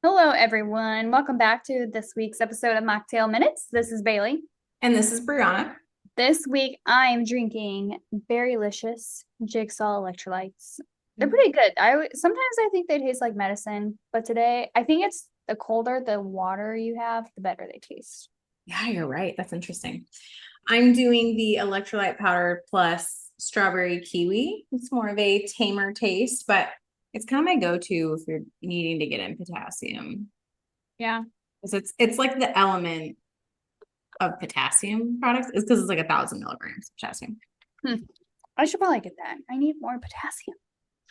Hello, everyone. Welcome back to this week's episode of Mocktail Minutes. This is Bailey. And this is Brianna. This week, I'm drinking Berrylicious Jigsaw Electrolytes. They're pretty good. Sometimes I think they taste like medicine, but today I think it's the colder the water you have, the better they taste. Yeah, you're right. That's interesting. I'm doing the Electrolyte powder plus strawberry kiwi. It's more of a tamer taste, but it's kind of my go-to if you're needing to get in potassium. Yeah. Because it's like the element of potassium products is because it's like 1,000 milligrams of potassium. I should probably get that. I need more potassium.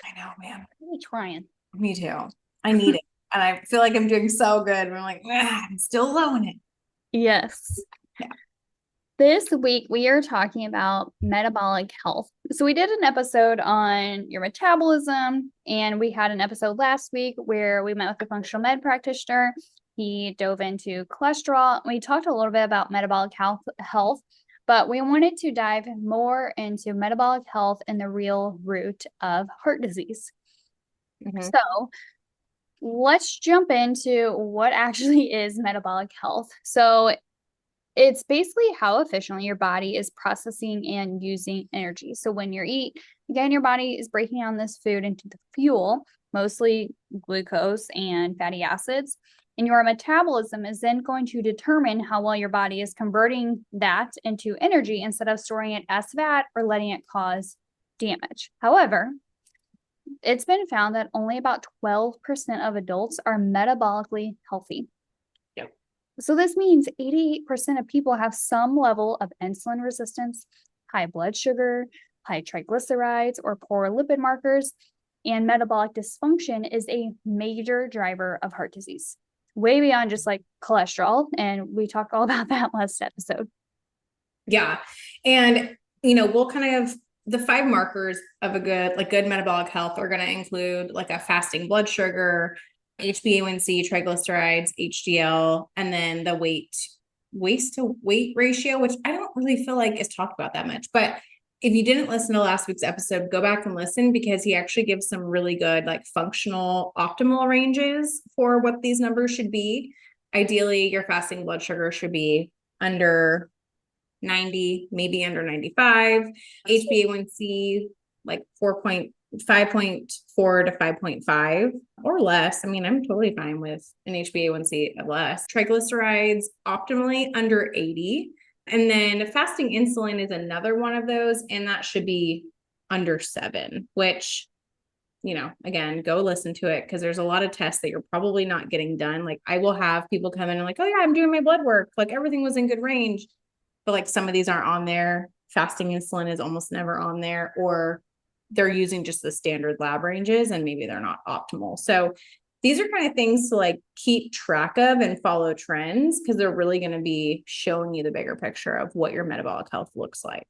I know, man. I'm really trying. Me too. I need it. And I feel like I'm doing so good. And I'm like, I'm still low in it. Yes. Yeah. This week, we are talking about metabolic health. So, we did an episode on your metabolism, and we had an episode last week where we met with a functional med practitioner. He dove into cholesterol. We talked a little bit about metabolic health, but we wanted to dive more into metabolic health and the real root of heart disease. So, let's jump into what actually is metabolic health. So, it's basically how efficiently your body is processing and using energy. So when you eat, again, your body is breaking down this food into the fuel, mostly glucose and fatty acids. And your metabolism is then going to determine how well your body is converting that into energy instead of storing it as fat or letting it cause damage. However, it's been found that only about 12% of adults are metabolically healthy. So this means 88% of people have some level of insulin resistance, high blood sugar, high triglycerides, or poor lipid markers, and metabolic dysfunction is a major driver of heart disease, way beyond just like cholesterol. And we talked all about that last episode. Yeah. And, we'll kind of, the 5 markers of a good metabolic health are going to include like a fasting blood sugar, HbA1c, triglycerides, HDL, and then the waist to weight ratio, which I don't really feel like is talked about that much. But if you didn't listen to last week's episode, go back and listen because he actually gives some really good, like functional optimal ranges for what these numbers should be. Ideally, your fasting blood sugar should be under 90, maybe under 95, HbA1c like 5.4 to 5.5 or less. I mean, I'm totally fine with an HbA1c of less. Triglycerides optimally under 80. And then fasting insulin is another one of those, and that should be under 7, which, again, go listen to it because there's a lot of tests that you're probably not getting done. Like I will have people come in and like, oh yeah, I'm doing my blood work. Like everything was in good range, but like some of these aren't on there. Fasting insulin is almost never on there, or they're using just the standard lab ranges and maybe they're not optimal. So these are kind of things to like keep track of and follow trends because they're really going to be showing you the bigger picture of what your metabolic health looks like.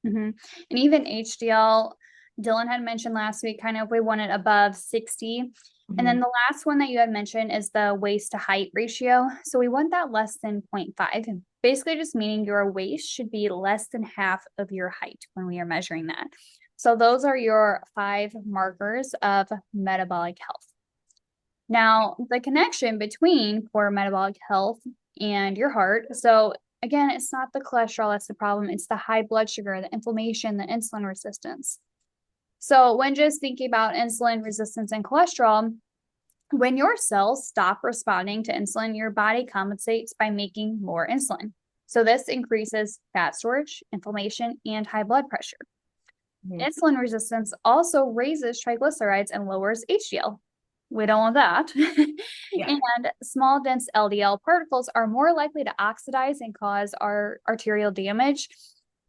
And even HDL, Dylan had mentioned last week, kind of we want it above 60. And then the last one that you had mentioned is the waist to height ratio. So we want that less than 0.5, and basically just meaning your waist should be less than half of your height when we are measuring that. So those are your 5 markers of metabolic health. Now, the connection between poor metabolic health and your heart. So again, it's not the cholesterol that's the problem. It's the high blood sugar, the inflammation, the insulin resistance. So when just thinking about insulin resistance and cholesterol, when your cells stop responding to insulin, your body compensates by making more insulin. So this increases fat storage, inflammation, and high blood pressure. Insulin resistance also raises triglycerides and lowers HDL. We don't want that. And small, dense LDL particles are more likely to oxidize and cause our arterial damage.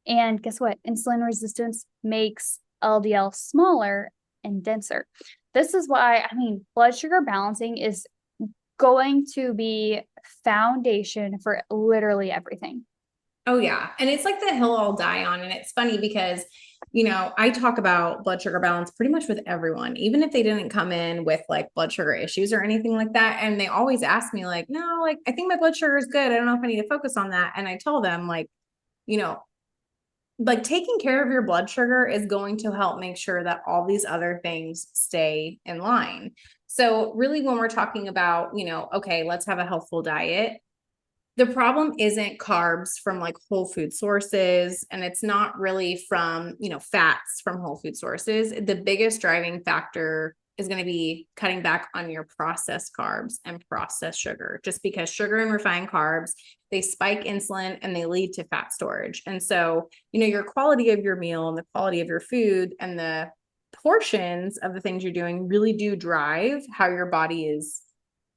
And guess what? Insulin resistance makes LDL smaller and denser. This is why, blood sugar balancing is going to be foundation for literally everything. Oh yeah. And it's like the hill I'll die on. And it's funny because, I talk about blood sugar balance pretty much with everyone, even if they didn't come in with like blood sugar issues or anything like that. And they always ask me like, no, like, I think my blood sugar is good. I don't know if I need to focus on that. And I tell them like taking care of your blood sugar is going to help make sure that all these other things stay in line. So really when we're talking about, okay, let's have a healthful diet, the problem isn't carbs from like whole food sources, and it's not really from, fats from whole food sources. The biggest driving factor is going to be cutting back on your processed carbs and processed sugar, just because sugar and refined carbs, they spike insulin and they lead to fat storage. And so, your quality of your meal and the quality of your food and the portions of the things you're doing really do drive how your body is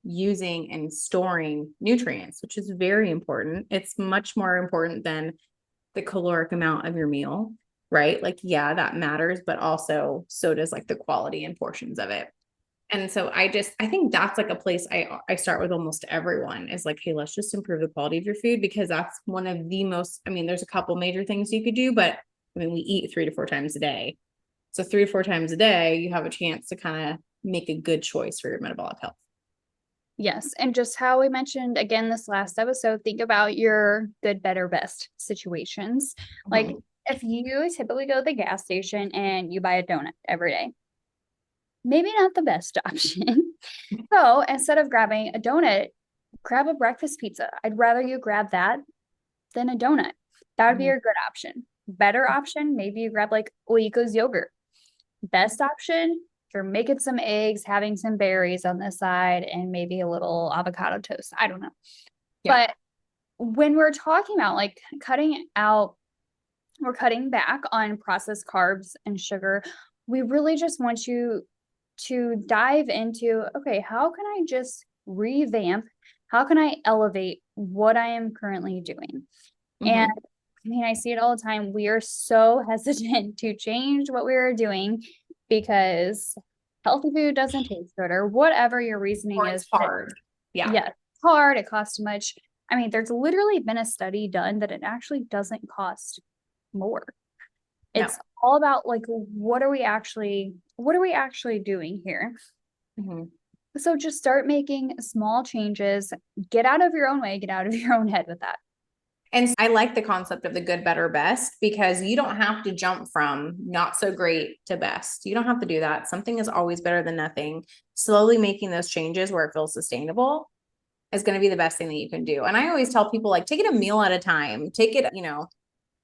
using and storing nutrients, which is very important. It's much more important than the caloric amount of your meal, right? Like, yeah, that matters, but also so does like the quality and portions of it. And so I think that's like a place I start with almost everyone is like, hey, let's just improve the quality of your food, because that's one of the most, there's a couple major things you could do, but we eat 3 to 4 times a day. So 3 to 4 times a day, you have a chance to kind of make a good choice for your metabolic health. Yes. And just how we mentioned again this last episode, think about your good, better, best situations. Like if you typically go to the gas station and you buy a donut every day, maybe not the best option. So instead of grabbing a donut, grab a breakfast pizza. I'd rather you grab that than a donut. That would be your good option. Better option, maybe you grab like Oiko's yogurt. Best option, you're making some eggs, having some berries on the side, and maybe a little avocado toast. I don't know. Yeah. But when we're talking about like cutting out or cutting back on processed carbs and sugar, we really just want you to dive into, okay, how can I just revamp? How can I elevate what I am currently doing? And I see it all the time. We are so hesitant to change what we are doing because healthy food doesn't taste good, or whatever your reasoning is. It's hard. Yeah. Yeah. It's hard. It costs too much. There's literally been a study done that it actually doesn't cost more. It's all about like, what are we actually doing here? So just start making small changes, get out of your own way, get out of your own head with that. And I like the concept of the good, better, best, because you don't have to jump from not so great to best. You don't have to do that. Something is always better than nothing. Slowly making those changes where it feels sustainable is going to be the best thing that you can do. And I always tell people, like, take it a meal at a time. Take it,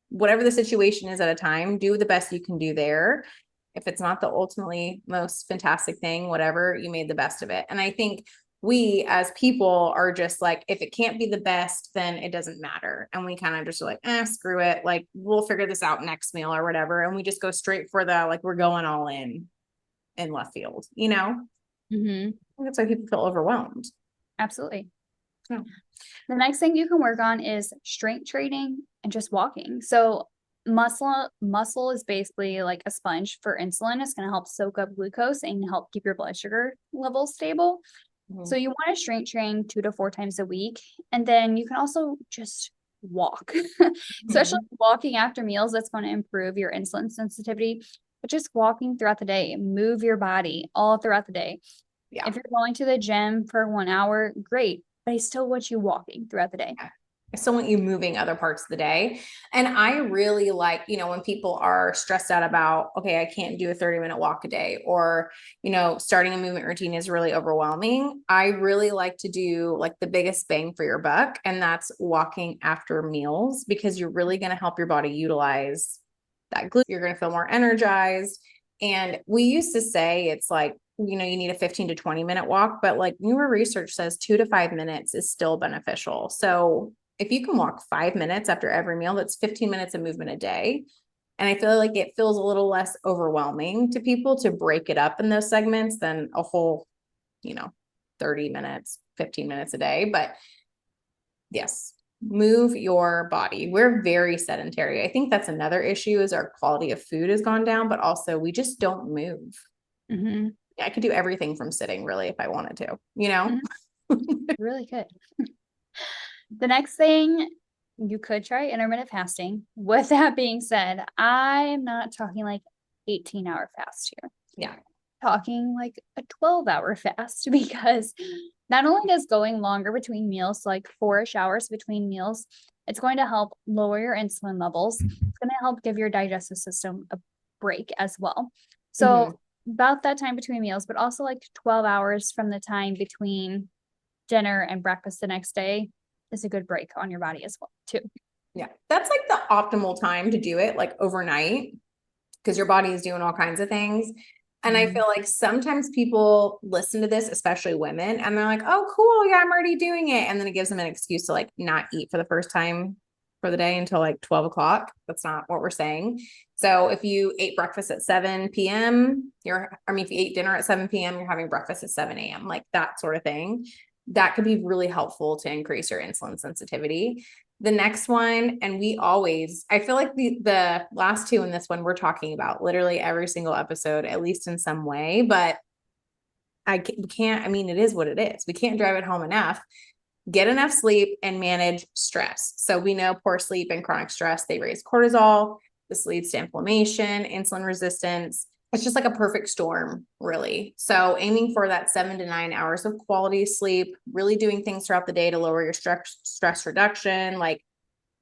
whatever the situation is at a time, do the best you can do there. If it's not the ultimately most fantastic thing, whatever, you made the best of it. And I think we as people are just like, if it can't be the best, then it doesn't matter. And we kind of just like, screw it. Like, we'll figure this out next meal or whatever. And we just go straight for the, like, we're going all in left field, That's why people feel overwhelmed. Absolutely. Yeah. The next thing you can work on is strength training and just walking. So muscle is basically like a sponge for insulin. It's going to help soak up glucose and help keep your blood sugar levels stable. So you want to strength train 2 to 4 times a week. And then you can also just walk, especially walking after meals. That's going to improve your insulin sensitivity, but just walking throughout the day, move your body all throughout the day. Yeah. If you're going to the gym for 1 hour, great, but I still want you walking throughout the day. I still want you moving other parts of the day. And I really like, when people are stressed out about, okay, I can't do a 30-minute walk a day, or, starting a movement routine is really overwhelming. I really like to do like the biggest bang for your buck. And that's walking after meals, because you're really going to help your body utilize that glucose. You're going to feel more energized. And we used to say it's like, you need a 15 to 20-minute walk, but like newer research says 2 to 5 minutes is still beneficial. So if you can walk 5 minutes after every meal, that's 15 minutes of movement a day. And I feel like it feels a little less overwhelming to people to break it up in those segments than a whole, 30 minutes, 15 minutes a day. But yes, move your body. We're very sedentary. I think that's another issue, is our quality of food has gone down, but also we just don't move. Yeah, I could do everything from sitting, really, if I wanted to, Really could. The next thing, you could try intermittent fasting. With that being said, I'm not talking like 18-hour fast here. Yeah. Talking like a 12-hour fast, because not only does going longer between meals, like 4-ish hours between meals, it's going to help lower your insulin levels. It's going to help give your digestive system a break as well. So about that time between meals, but also like 12 hours from the time between dinner and breakfast the next day is a good break on your body as well, too. Yeah. That's like the optimal time to do it, like overnight, because your body is doing all kinds of things. And I feel like sometimes people listen to this, especially women, and they're like, oh, cool. Yeah, I'm already doing it. And then it gives them an excuse to like not eat for the first time for the day until like 12 o'clock. That's not what we're saying. So if you ate breakfast at 7 p.m., if you ate dinner at 7 p.m., you're having breakfast at 7 a.m., like that sort of thing. That could be really helpful to increase your insulin sensitivity. The next one, and I feel like the last two in this one, we're talking about literally every single episode, at least in some way, but it is what it is. We can't drive it home enough. Get enough sleep and manage stress. So we know poor sleep and chronic stress, they raise cortisol. This leads to inflammation, insulin resistance. It's just like a perfect storm, really. So aiming for that 7 to 9 hours of quality sleep, really doing things throughout the day to lower your stress reduction, like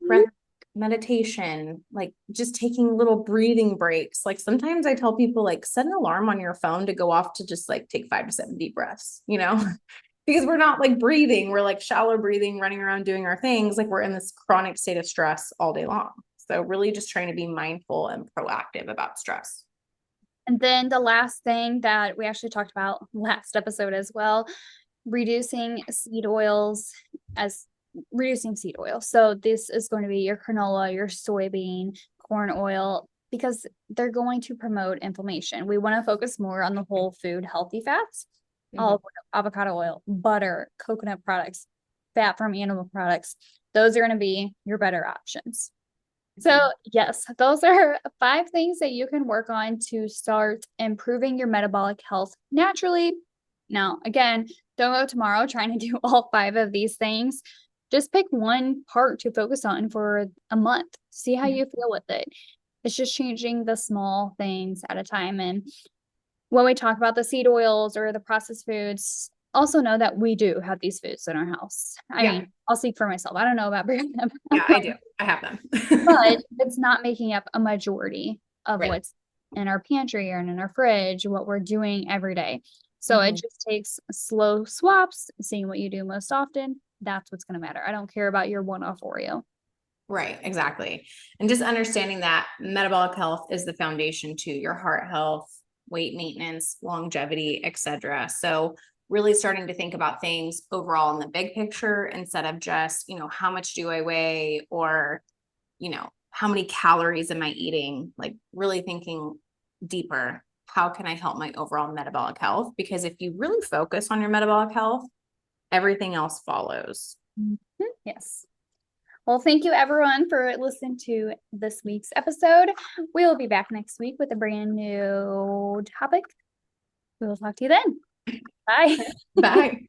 breath meditation, like just taking little breathing breaks. Like sometimes I tell people like set an alarm on your phone to go off to just like take 5 to 7 deep breaths, because we're not like breathing. We're like shallow breathing, running around doing our things. Like we're in this chronic state of stress all day long. So really just trying to be mindful and proactive about stress. And then the last thing that we actually talked about last episode as well, reducing seed oils. So this is going to be your canola, your soybean, corn oil, because they're going to promote inflammation. We want to focus more on the whole food healthy fats, olive oil, avocado oil, butter, coconut products, fat from animal products. Those are going to be your better options. So yes, those are 5 things that you can work on to start improving your metabolic health naturally. Now, again, don't go tomorrow trying to do all 5 of these things. Just pick one part to focus on for a month. See how you feel with it. It's just changing the small things at a time. And when we talk about the seed oils or the processed foods, also know that we do have these foods in our house. I mean, I'll speak for myself. I don't know about Brianna. Yeah, I do. I have them. But it's not making up a majority of Right. what's in our pantry or in our fridge, what we're doing every day. So it just takes slow swaps, seeing what you do most often. That's what's going to matter. I don't care about your one-off Oreo. Right, exactly. And just understanding that metabolic health is the foundation to your heart health, weight maintenance, longevity, etc. So really starting to think about things overall in the big picture instead of just, how much do I weigh, or, how many calories am I eating? Like really thinking deeper. How can I help my overall metabolic health? Because if you really focus on your metabolic health, everything else follows. Yes. Well, thank you everyone for listening to this week's episode. We will be back next week with a brand new topic. We will talk to you then. Bye. Bye.